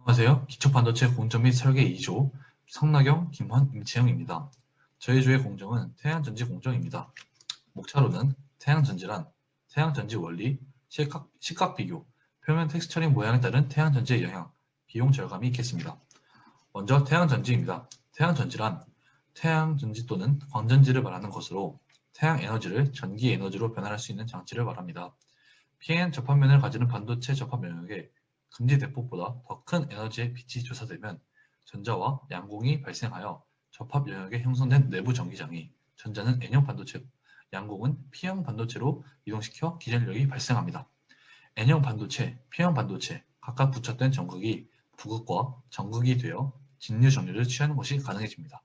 안녕하세요. 기초반도체 공정 및 설계 2조 성나경, 김환, 임채영입니다. 저희 조의 공정은 태양전지 공정입니다. 목차로는 태양전지란 태양전지 원리, 시각 비교, 표면 텍스처링 모양에 따른 태양전지의 영향, 비용 절감이 있겠습니다. 먼저 태양전지입니다. 태양전지란 태양전지 또는 광전지를 말하는 것으로 태양 에너지를 전기 에너지로 변환할 수 있는 장치를 말합니다. PN 접합면을 가지는 반도체 접합 영역에 금지 대폭보다 더 큰 에너지의 빛이 조사되면 전자와 양공이 발생하여 접합 영역에 형성된 내부 전기장이 전자는 N형 반도체, 양공은 P형 반도체로 이동시켜 기전력이 발생합니다. N형 반도체, P형 반도체 각각 부착된 전극이 부극과 전극이 되어 직류 정리를 취하는 것이 가능해집니다.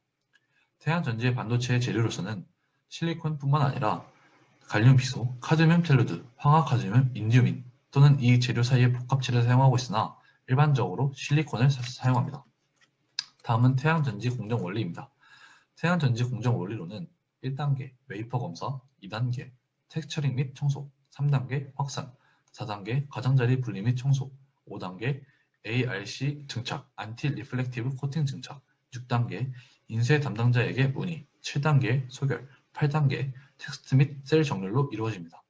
태양전지의 반도체의 재료로서는 실리콘뿐만 아니라 갈륨 비소, 카드뮴 텔루드, 황화 카드뮴, 인디우민 또는 이 재료 사이의 복합체를 사용하고 있으나 일반적으로 실리콘을 사용합니다. 다음은 태양전지 공정 원리입니다. 태양전지 공정 원리로는 1단계 웨이퍼 검사, 2단계 텍스처링 및 청소, 3단계 확산, 4단계 가장자리 분리 및 청소, 5단계 ARC 증착, 안티 리플렉티브 코팅 증착, 6단계 인쇄 담당자에게 문의, 7단계 소결, 8단계 텍스트 및 셀 정렬로 이루어집니다.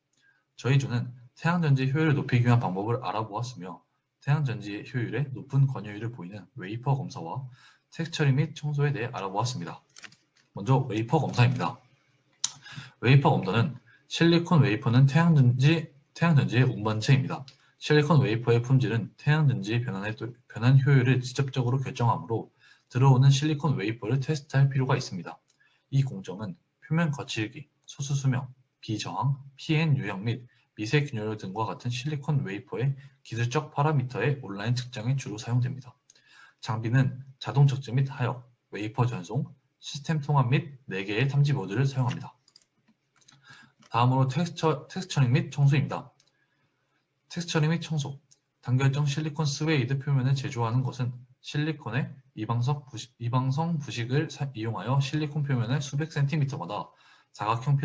저희 조는 태양전지 효율을 높이기 위한 방법을 알아보았으며 태양전지의 효율에 높은 권유율을 보이는 웨이퍼 검사와 텍스처링 및 청소에 대해 알아보았습니다. 먼저 웨이퍼 검사입니다. 웨이퍼 검사는 실리콘 웨이퍼는 태양전지의 운반체입니다. 실리콘 웨이퍼의 품질은 태양전지의 변환 효율을 직접적으로 결정하므로 들어오는 실리콘 웨이퍼를 테스트할 필요가 있습니다. 이 공정은 표면 거칠기, 소수 수명, 비저항, PN 유형 및 미세 균열 등과 같은 실리콘 웨이퍼의 기술적 파라미터의 온라인 측정에 주로 사용됩니다. 장비는 자동 측정 및 하역, 웨이퍼 전송, 시스템 통합 및 4개의 탐지 모드를 사용합니다. 다음으로 텍스처링 및 청소입니다. 텍스처링 및 청소. 단결정 실리콘 스웨이드 표면을 제조하는 것은 실리콘의 이방성 부식을 이용하여 실리콘 표면의 수백 센티미터마다 사각형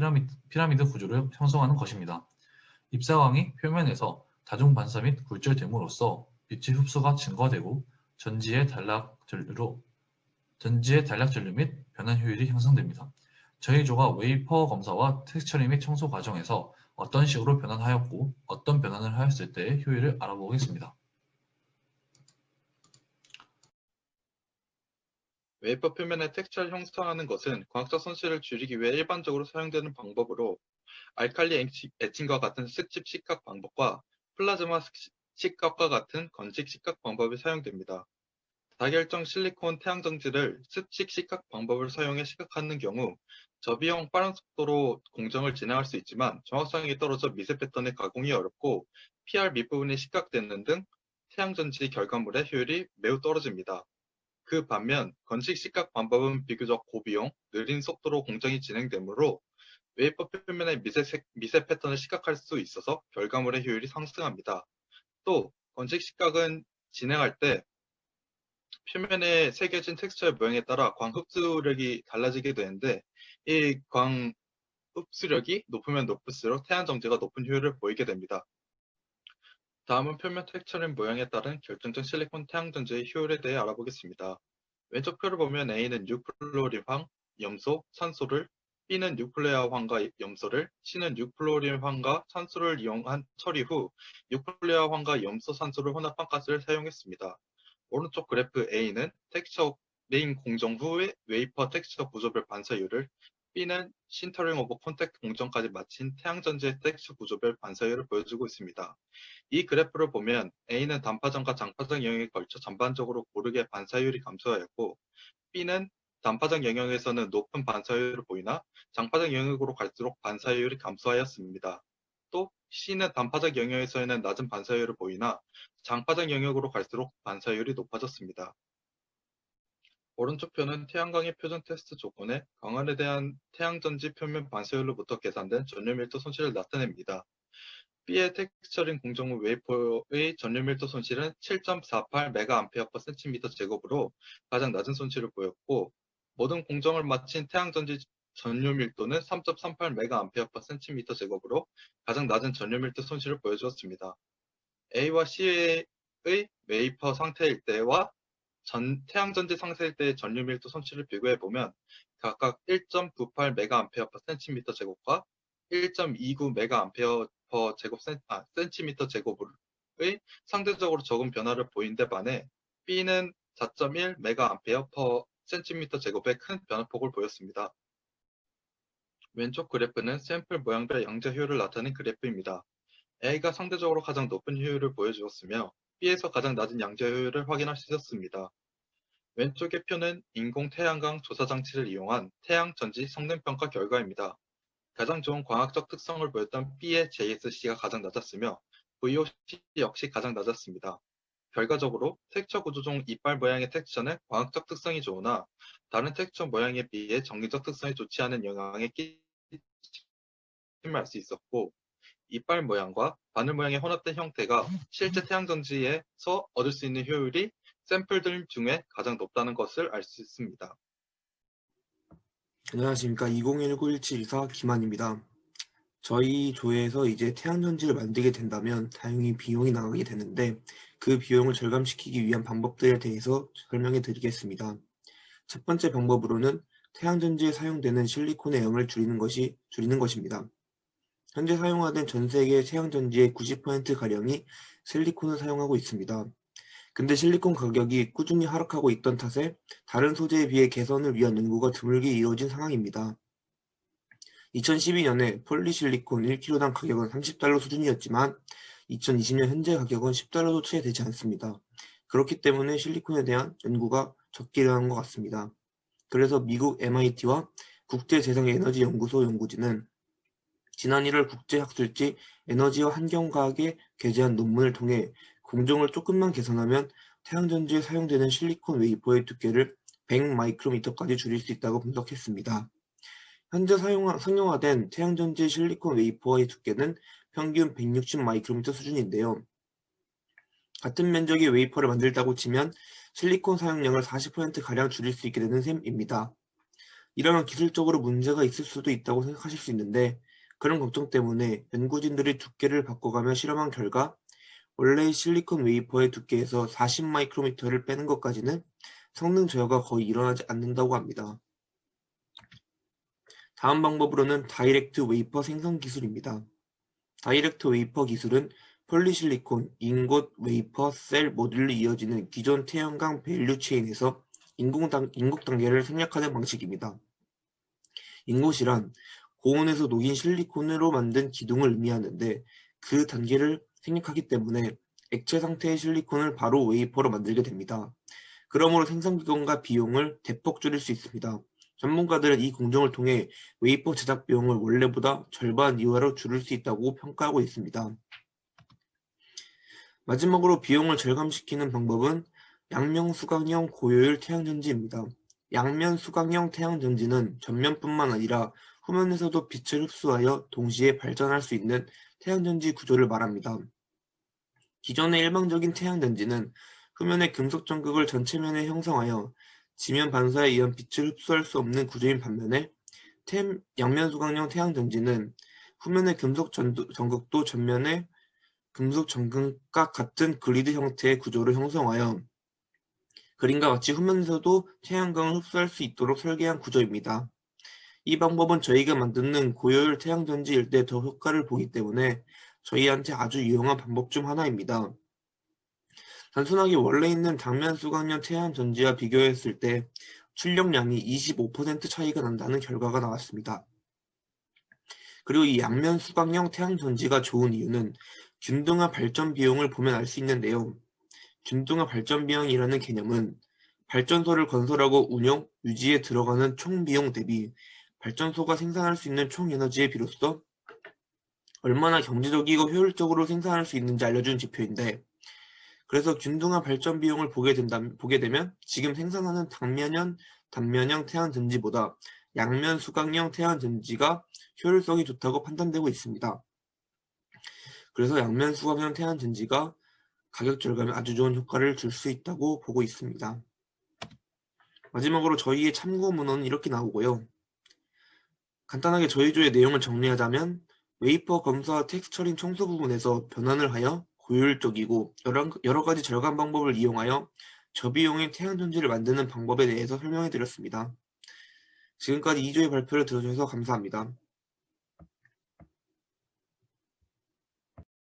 피라미드 구조를 형성하는 것입니다. 입사광이 표면에서 다중 반사 및 굴절됨으로써 빛의 흡수가 증가되고 전지의 단락전류 및 변환 효율이 형성됩니다. 저희 조가 웨이퍼 검사와 텍스처링 및 청소 과정에서 어떤 식으로 변환하였고 어떤 변환을 하였을 때의 효율을 알아보겠습니다. 웨이퍼 표면의 텍스처를 형성하는 것은 과학적 손실을 줄이기 위해 일반적으로 사용되는 방법으로 알칼리 에칭과 같은 습집 식각 방법과 플라즈마 식각과 같은 건식 식각 방법이 사용됩니다. 다결정 실리콘 태양전지를 습식 식각 방법을 사용해 시각하는 경우 저비용 빠른 속도로 공정을 진행할 수 있지만 정확성이 떨어져 미세 패턴의 가공이 어렵고 PR 밑부분이 식각되는 등 태양전지 결과물의 효율이 매우 떨어집니다. 그 반면 건식 식각 방법은 비교적 고비용, 느린 속도로 공정이 진행되므로 웨이퍼 표면의 미세 패턴을 시각할 수 있어서 결과물의 효율이 상승합니다. 또 건식 식각은 진행할 때 표면에 새겨진 텍스처의 모양에 따라 광 흡수력이 달라지게 되는데 이 광 흡수력이 높으면 높을수록 태양전지가 높은 효율을 보이게 됩니다. 다음은 표면 텍스처의 모양에 따른 결정적 실리콘 태양전지의 효율에 대해 알아보겠습니다. 왼쪽 표를 보면 A는 유플로린황, 염소, 산소를, B는 유클레아황과 염소를, C는 유플로린황과 산소를 이용한 처리 후 유클레아황과 염소, 산소를 혼합한 가스를 사용했습니다. 오른쪽 그래프 A는 텍스처 메인 공정 후의 웨이퍼 텍스처 구조별 반사율을, B는 신터링 오버 콘택트 공정까지 마친 태양전지의 텍스처 구조별 반사율을 보여주고 있습니다. 이 그래프를 보면 A는 단파장과 장파장 영역에 걸쳐 전반적으로 고르게 반사율이 감소하였고 B는 단파장 영역에서는 높은 반사율을 보이나 장파장 영역으로 갈수록 반사율이 감소하였습니다. 또 C는 단파장 영역에서는 낮은 반사율을 보이나 장파장 영역으로 갈수록 반사율이 높아졌습니다. 오른쪽 표는 태양광의 표준 테스트 조건에 광원에 대한 태양전지 표면 반사율로부터 계산된 전류 밀도 손실을 나타냅니다. B의 텍스처링 공정 후 웨이퍼의 전류 밀도 손실은 7.48 MA/cm 제곱으로 가장 낮은 손실을 보였고 모든 공정을 마친 태양전지 전류 밀도는 3.38 MA/cm 제곱으로 가장 낮은 전류 밀도 손실을 보여주었습니다. A와 C의 웨이퍼 상태일 때와 태양전지 상태일 때의 전류 밀도 선치를 비교해보면 각각 1.98 메가암페어/cm 제곱과 1.29 메가암페어 센티미터 제곱의 상대적으로 적은 변화를 보인 데 반해 B는 4.1 메가암페어/cm 제곱의 큰 변화폭을 보였습니다. 왼쪽 그래프는 샘플 모양별 양자 효율을 나타낸 그래프입니다. A가 상대적으로 가장 높은 효율을 보여주었으며 B에서 가장 낮은 양자 효율을 확인할 수 있었습니다. 왼쪽의 표는 인공 태양광 조사 장치를 이용한 태양 전지 성능 평가 결과입니다. 가장 좋은 광학적 특성을 보였던 B의 JSC가 가장 낮았으며 VOC 역시 가장 낮았습니다. 결과적으로 텍스처 구조 중 이빨 모양의 텍스처는 광학적 특성이 좋으나 다른 텍스처 모양에 비해 정리적 특성이 좋지 않은 영향에 끼침을 알 수 있었고, 이빨 모양과 바늘 모양의 혼합된 형태가 실제 태양전지에서 얻을 수 있는 효율이 샘플들 중에 가장 높다는 것을 알 수 있습니다. 안녕하십니까. 2019-1724 김한입니다. 저희 조에서 이제 태양전지를 만들게 된다면 당연히 비용이 나가게 되는데 그 비용을 절감시키기 위한 방법들에 대해서 설명해 드리겠습니다. 첫 번째 방법으로는 태양전지에 사용되는 실리콘의 양을 줄이는 것입니다. 현재 사용하는 전 세계 태양전지의 90%가량이 실리콘을 사용하고 있습니다. 근데 실리콘 가격이 꾸준히 하락하고 있던 탓에 다른 소재에 비해 개선을 위한 연구가 드물게 이루어진 상황입니다. 2012년에 폴리실리콘 1kg당 가격은 $30 수준이었지만 2020년 현재 가격은 $10도 채 되지 않습니다. 그렇기 때문에 실리콘에 대한 연구가 적기를 한 것 같습니다. 그래서 미국 MIT와 국제재생에너지연구소 연구진은 지난 1월 국제학술지 에너지와 환경과학에 게재한 논문을 통해 공정을 조금만 개선하면 태양전지에 사용되는 실리콘 웨이퍼의 두께를 100마이크로미터까지 줄일 수 있다고 분석했습니다. 현재 상용화된 태양전지 실리콘 웨이퍼의 두께는 평균 160마이크로미터 수준인데요. 같은 면적의 웨이퍼를 만들다고 치면 실리콘 사용량을 40%가량 줄일 수 있게 되는 셈입니다. 이러면 기술적으로 문제가 있을 수도 있다고 생각하실 수 있는데 그런 걱정 때문에 연구진들이 두께를 바꿔가며 실험한 결과 원래의 실리콘 웨이퍼의 두께에서 40마이크로미터를 빼는 것까지는 성능 저하가 거의 일어나지 않는다고 합니다. 다음 방법으로는 다이렉트 웨이퍼 생성 기술입니다. 다이렉트 웨이퍼 기술은 폴리실리콘, 인곳, 웨이퍼, 셀, 모듈로 이어지는 기존 태양광 밸류 체인에서 인국 단계를 생략하는 방식입니다. 인곳이란 고온에서 녹인 실리콘으로 만든 기둥을 의미하는데 그 단계를 생략하기 때문에 액체 상태의 실리콘을 바로 웨이퍼로 만들게 됩니다. 그러므로 생산 기간과 비용을 대폭 줄일 수 있습니다. 전문가들은 이 공정을 통해 웨이퍼 제작 비용을 원래보다 절반 이하로 줄일 수 있다고 평가하고 있습니다. 마지막으로 비용을 절감시키는 방법은 양면 수강형 고효율 태양전지입니다. 양면 수강형 태양전지는 전면뿐만 아니라 후면에서도 빛을 흡수하여 동시에 발전할 수 있는 태양전지 구조를 말합니다. 기존의 일반적인 태양전지는 후면의 금속 전극을 전체 면에 형성하여 지면 반사에 의한 빛을 흡수할 수 없는 구조인 반면에 양면 수강형 태양전지는 후면의 금속 전극도 전면의 금속 전극과 같은 그리드 형태의 구조를 형성하여 그림과 같이 후면에서도 태양광을 흡수할 수 있도록 설계한 구조입니다. 이 방법은 저희가 만드는 고효율 태양전지일 때 더 효과를 보기 때문에 저희한테 아주 유용한 방법 중 하나입니다. 단순하게 원래 있는 당면 수강형 태양전지와 비교했을 때 출력량이 25% 차이가 난다는 결과가 나왔습니다. 그리고 이 양면 수강형 태양전지가 좋은 이유는 균등한 발전 비용을 보면 알 수 있는데요. 균등한 발전 비용이라는 개념은 발전소를 건설하고 운영, 유지에 들어가는 총 비용 대비 발전소가 생산할 수 있는 총 에너지에 비로소 얼마나 경제적이고 효율적으로 생산할 수 있는지 알려주는 지표인데, 그래서 균등한 발전 비용을 보게 되면 지금 생산하는 단면형 태양전지보다 양면 수강형 태양전지가 효율성이 좋다고 판단되고 있습니다. 그래서 양면 수강형 태양전지가 가격 절감에 아주 좋은 효과를 줄 수 있다고 보고 있습니다. 마지막으로 저희의 참고 문헌은 이렇게 나오고요. 간단하게 저희 조의 내용을 정리하자면 웨이퍼 검사와 텍스처링 청소 부분에서 변환을 하여 고효율적이고 여러 가지 절감 방법을 이용하여 저비용의 태양전지를 만드는 방법에 대해서 설명해 드렸습니다. 지금까지 2조의 발표를 들어주셔서 감사합니다.